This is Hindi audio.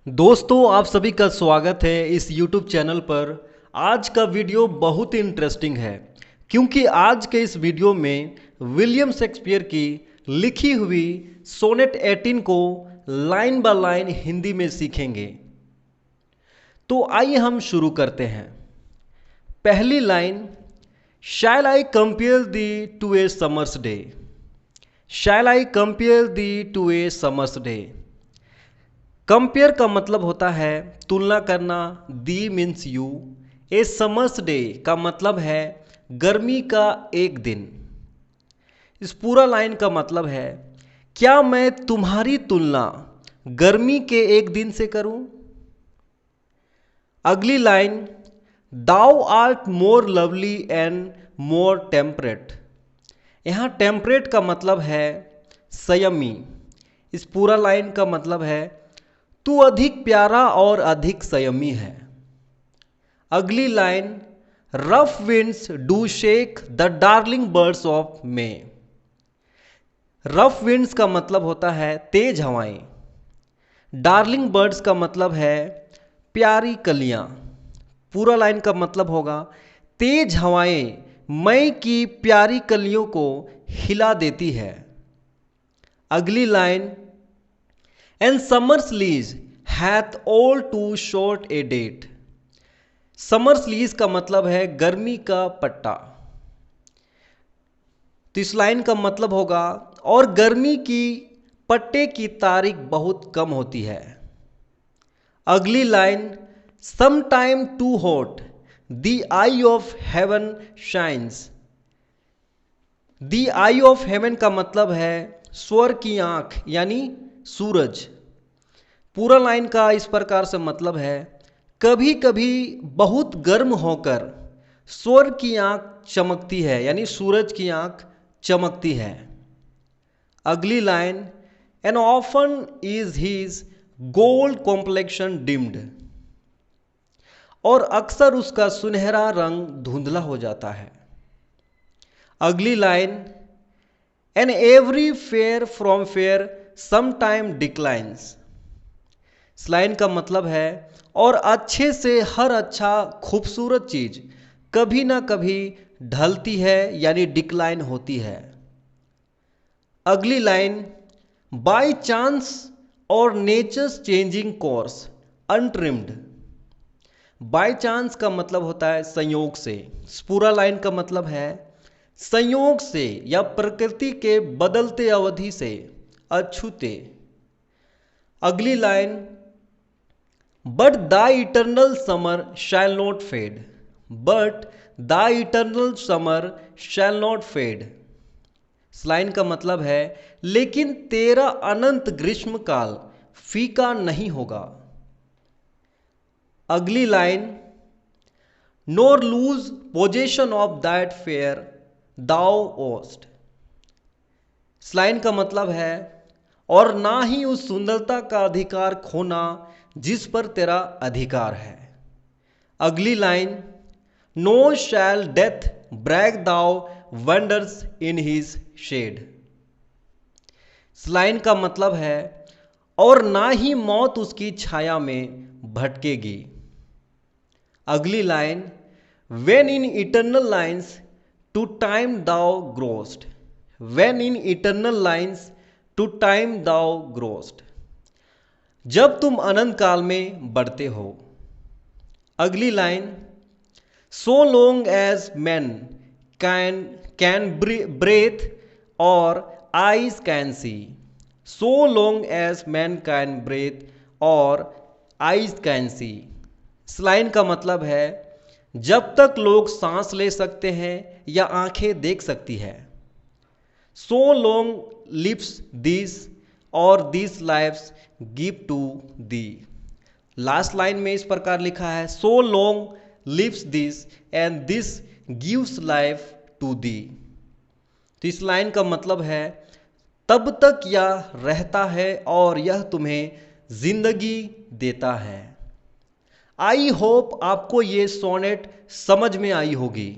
दोस्तों आप सभी का स्वागत है इस YouTube चैनल पर। आज का वीडियो बहुत ही इंटरेस्टिंग है क्योंकि आज के इस वीडियो में विलियम शेक्सपियर की लिखी हुई सोनेट 18 को लाइन बाय लाइन हिंदी में सीखेंगे। तो आइए हम शुरू करते हैं। पहली line, shall I compare thee to a summer's day. Shall I compare thee to a summer's day. Compare का मतलब होता है तुलना करना, thee means you. A summer's day का मतलब है गर्मी का एक दिन। इस पूरा लाइन का मतलब है क्या मैं तुम्हारी तुलना गर्मी के एक दिन से करूं। अगली line, thou art more lovely and more temperate. यहां टेम्परेट का मतलब है संयमी। इस पूरा लाइन का मतलब है तू अधिक प्यारा और अधिक संयमी है। अगली line, rough winds do shake the darling birds of May. Rough winds का मतलब होता है तेज हवाएं। डार्लिंग बर्ड्स का मतलब है प्यारी कलियां। पूरा लाइन का मतलब होगा तेज हवाएं मई की प्यारी कलियों को हिला देती है। अगली line, and summer's lease hath all too short a date. Summer's lease का मतलब है गर्मी का पट्टा। तो इस लाइन का मतलब होगा और गर्मी की पट्टे की तारीख बहुत कम होती है। अगली line, sometime too hot the eye of heaven shines. The eye of heaven का मतलब है स्वर की आंख यानी सूरज। पूरा लाइन का इस प्रकार से मतलब है कभी कभी बहुत गर्म होकर स्वर की आंख चमकती है यानी सूरज की आंख चमकती है। अगली line, and often is his gold complexion deemed. और अक्सर उसका सुनहरा रंग धुंधला हो जाता है। अगली line, and every fair from fair sometime declines. इस लाइन का मतलब है और अच्छे से हर अच्छा खूबसूरत चीज कभी ना कभी ढलती है यानी डिक्लाइन होती है। अगली line, by chance or nature's changing course untrimmed. By chance का मतलब होता है संयोग से। पूरा लाइन का मतलब है संयोग से या प्रकृति के बदलते अवधि से अछूते। अगली line, but the eternal summer shall not fade. But the eternal summer shall not fade. इस लाइन का मतलब है लेकिन तेरा अनंत ग्रीष्म काल फीका नहीं होगा। अगली line, nor lose possession of that fair thou owest. इस लाइन का मतलब है और ना ही उस सुंदरता का अधिकार खोना जिस पर तेरा अधिकार है। अगली line, no shall death brag thou wanders in his shade. इस लाइन का मतलब है और ना ही मौत उसकी छाया में भटकेगी। अगली line, when in eternal lines to time thou growest. When in eternal lines to time thou growest. जब तुम अनंत काल में बढ़ते हो। अगली line, so long as man can breathe or eyes can see. So long as man can breathe or eyes can see. इस लाइन का मतलब है जब तक लोग सांस ले सकते हैं या आंखें देख सकती है। सो लॉन्ग लिव्स दिस और this life's give to thee. Last line में इस प्रकार लिखा है, so long lives this and this gives life to thee. तो इस लाइन का मतलब है तब तक यह रहता है और यह तुम्हें जिंदगी देता है। आई होप आपको ये सोनेट समझ में आई होगी।